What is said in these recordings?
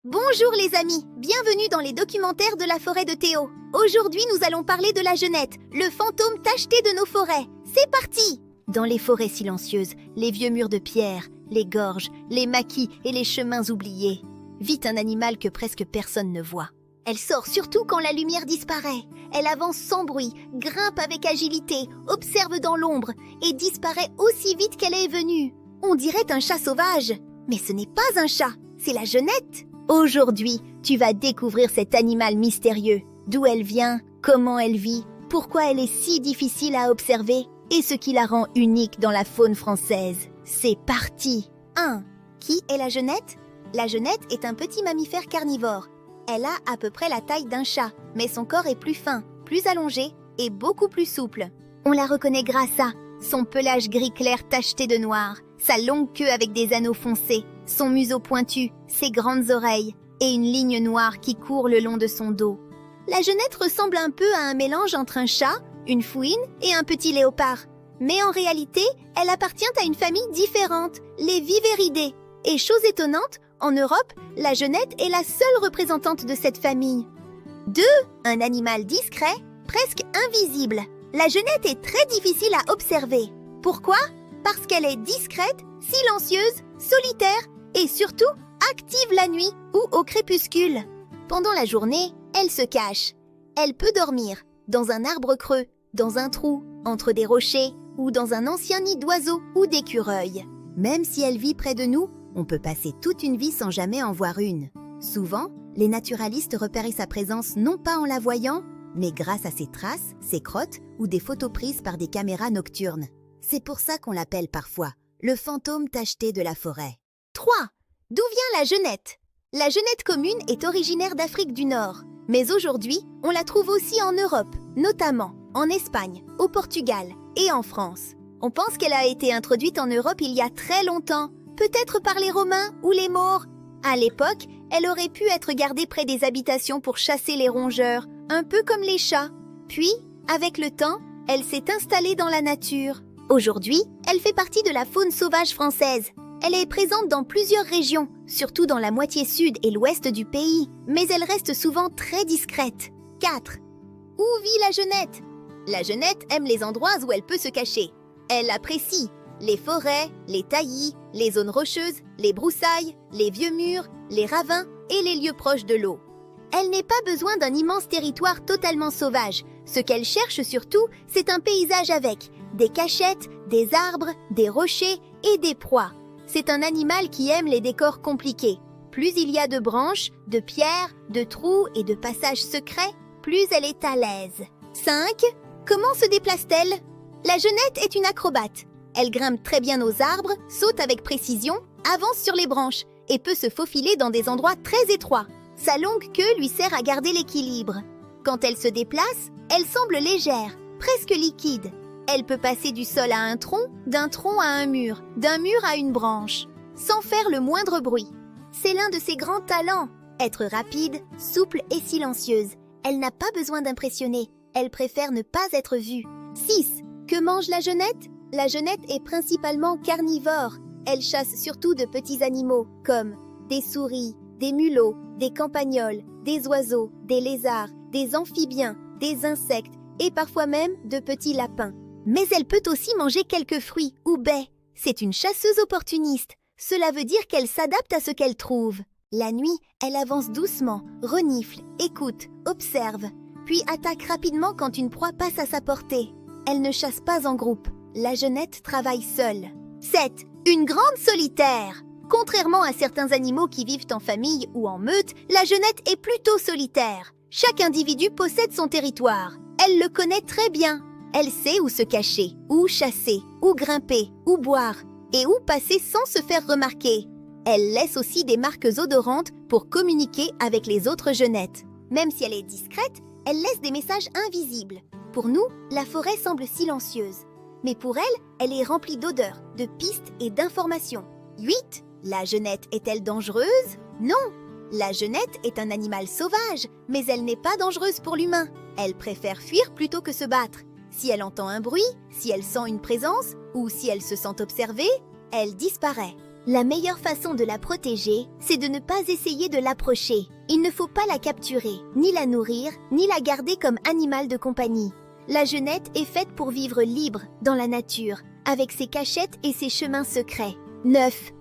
Bonjour les amis, bienvenue dans les documentaires de la forêt de Théo. Aujourd'hui nous allons parler de la Jeunette, le fantôme tacheté de nos forêts. C'est parti! Dans les forêts silencieuses, les vieux murs de pierre, les gorges, les maquis et les chemins oubliés, vit un animal que presque personne ne voit. Elle sort surtout quand la lumière disparaît. Elle avance sans bruit, grimpe avec agilité, observe dans l'ombre et disparaît aussi vite qu'elle est venue. On dirait un chat sauvage, mais ce n'est pas un chat, c'est la Jeunette. Aujourd'hui, tu vas découvrir cet animal mystérieux, d'où elle vient, comment elle vit, pourquoi elle est si difficile à observer et ce qui la rend unique dans la faune française. C'est parti! 1. Qui est la Jeunette? La Jeunette est un petit mammifère carnivore. Elle a à peu près la taille d'un chat, mais son corps est plus fin, plus allongé et beaucoup plus souple. On la reconnaît grâce à son pelage gris clair tacheté de noir, sa longue queue avec des anneaux foncés, son museau pointu, ses grandes oreilles et une ligne noire qui court le long de son dos. La Jeunette ressemble un peu à un mélange entre un chat, une fouine et un petit léopard. Mais en réalité, elle appartient à une famille différente, les Viverridae. Et chose étonnante, en Europe, la Jeunette est la seule représentante de cette famille. 2. Un animal discret, presque invisible. La Jeunette est très difficile à observer. Pourquoi? Parce qu'elle est discrète, silencieuse, solitaire et surtout active la nuit ou au crépuscule. Pendant la journée, elle se cache. Elle peut dormir dans un arbre creux, dans un trou, entre des rochers ou dans un ancien nid d'oiseaux ou d'écureuils. Même si elle vit près de nous, on peut passer toute une vie sans jamais en voir une. Souvent, les naturalistes repèrent sa présence non pas en la voyant, mais grâce à ses traces, ses crottes ou des photos prises par des caméras nocturnes. C'est pour ça qu'on l'appelle parfois le fantôme tacheté de la forêt. 3. D'où vient la Jeunette? La Jeunette commune est originaire d'Afrique du Nord, mais aujourd'hui, on la trouve aussi en Europe, notamment en Espagne, au Portugal et en France. On pense qu'elle a été introduite en Europe il y a très longtemps, peut-être par les Romains ou les Maures. À l'époque, elle aurait pu être gardée près des habitations pour chasser les rongeurs, un peu comme les chats. Puis, avec le temps, elle s'est installée dans la nature. Aujourd'hui, elle fait partie de la faune sauvage française. Elle est présente dans plusieurs régions, surtout dans la moitié sud et l'ouest du pays, mais elle reste souvent très discrète. 4. Où vit la Jeunette? La Jeunette aime les endroits où elle peut se cacher. Elle apprécie les forêts, les taillis, les zones rocheuses, les broussailles, les vieux murs, les ravins et les lieux proches de l'eau. Elle n'a pas besoin d'un immense territoire totalement sauvage. Ce qu'elle cherche surtout, c'est un paysage avec des cachettes, des arbres, des rochers et des proies. C'est un animal qui aime les décors compliqués. Plus il y a de branches, de pierres, de trous et de passages secrets, plus elle est à l'aise. 5. Comment se déplace-t-elle? La Jeunette est une acrobate. Elle grimpe très bien aux arbres, saute avec précision, avance sur les branches et peut se faufiler dans des endroits très étroits. Sa longue queue lui sert à garder l'équilibre. Quand elle se déplace, elle semble légère, presque liquide. Elle peut passer du sol à un tronc, d'un tronc à un mur, d'un mur à une branche, sans faire le moindre bruit. C'est l'un de ses grands talents, être rapide, souple et silencieuse. Elle n'a pas besoin d'impressionner, elle préfère ne pas être vue. 6. Que mange la Jeunette? La Jeunette est principalement carnivore. Elle chasse surtout de petits animaux, comme des souris, des mulots, des campagnols, des oiseaux, des lézards, des amphibiens, des insectes et parfois même de petits lapins. Mais elle peut aussi manger quelques fruits ou baies. C'est une chasseuse opportuniste. Cela veut dire qu'elle s'adapte à ce qu'elle trouve. La nuit, elle avance doucement, renifle, écoute, observe, puis attaque rapidement quand une proie passe à sa portée. Elle ne chasse pas en groupe. La Jeunette travaille seule. 7. Une grande solitaire. Contrairement à certains animaux qui vivent en famille ou en meute, la Jeunette est plutôt solitaire. Chaque individu possède son territoire. Elle le connaît très bien. Elle sait où se cacher, où chasser, où grimper, où boire et où passer sans se faire remarquer. Elle laisse aussi des marques odorantes pour communiquer avec les autres Jeunettes. Même si elle est discrète, elle laisse des messages invisibles. Pour nous, la forêt semble silencieuse. Mais pour elle, elle est remplie d'odeurs, de pistes et d'informations. 8. La Jeunette est-elle dangereuse? Non. La Jeunette est un animal sauvage, mais elle n'est pas dangereuse pour l'humain. Elle préfère fuir plutôt que se battre. Si elle entend un bruit, si elle sent une présence ou si elle se sent observée, elle disparaît. La meilleure façon de la protéger, c'est de ne pas essayer de l'approcher. Il ne faut pas la capturer, ni la nourrir, ni la garder comme animal de compagnie. La genette est faite pour vivre libre, dans la nature, avec ses cachettes et ses chemins secrets. 9.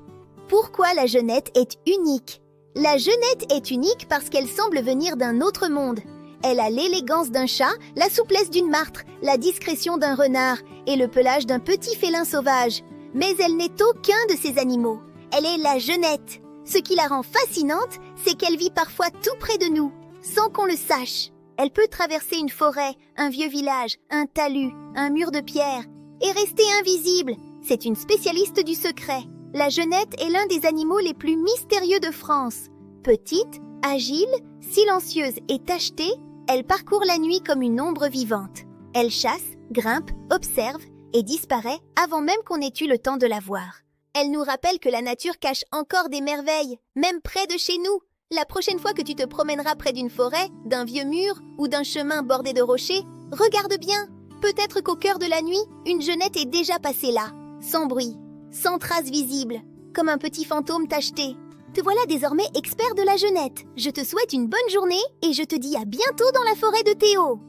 Pourquoi la genette est unique? La genette est unique parce qu'elle semble venir d'un autre monde. Elle a l'élégance d'un chat, la souplesse d'une martre, la discrétion d'un renard et le pelage d'un petit félin sauvage. Mais elle n'est aucun de ces animaux. Elle est la genette. Ce qui la rend fascinante, c'est qu'elle vit parfois tout près de nous, sans qu'on le sache. Elle peut traverser une forêt, un vieux village, un talus, un mur de pierre, et rester invisible. C'est une spécialiste du secret. La genette est l'un des animaux les plus mystérieux de France. Petite, agile, silencieuse et tachetée, elle parcourt la nuit comme une ombre vivante. Elle chasse, grimpe, observe et disparaît avant même qu'on ait eu le temps de la voir. Elle nous rappelle que la nature cache encore des merveilles, même près de chez nous. La prochaine fois que tu te promèneras près d'une forêt, d'un vieux mur ou d'un chemin bordé de rochers, regarde bien. Peut-être qu'au cœur de la nuit, une genette est déjà passée là, sans bruit, sans trace visible, comme un petit fantôme tacheté. Te voilà désormais expert de la genette. Je te souhaite une bonne journée et je te dis à bientôt dans la forêt de Théo.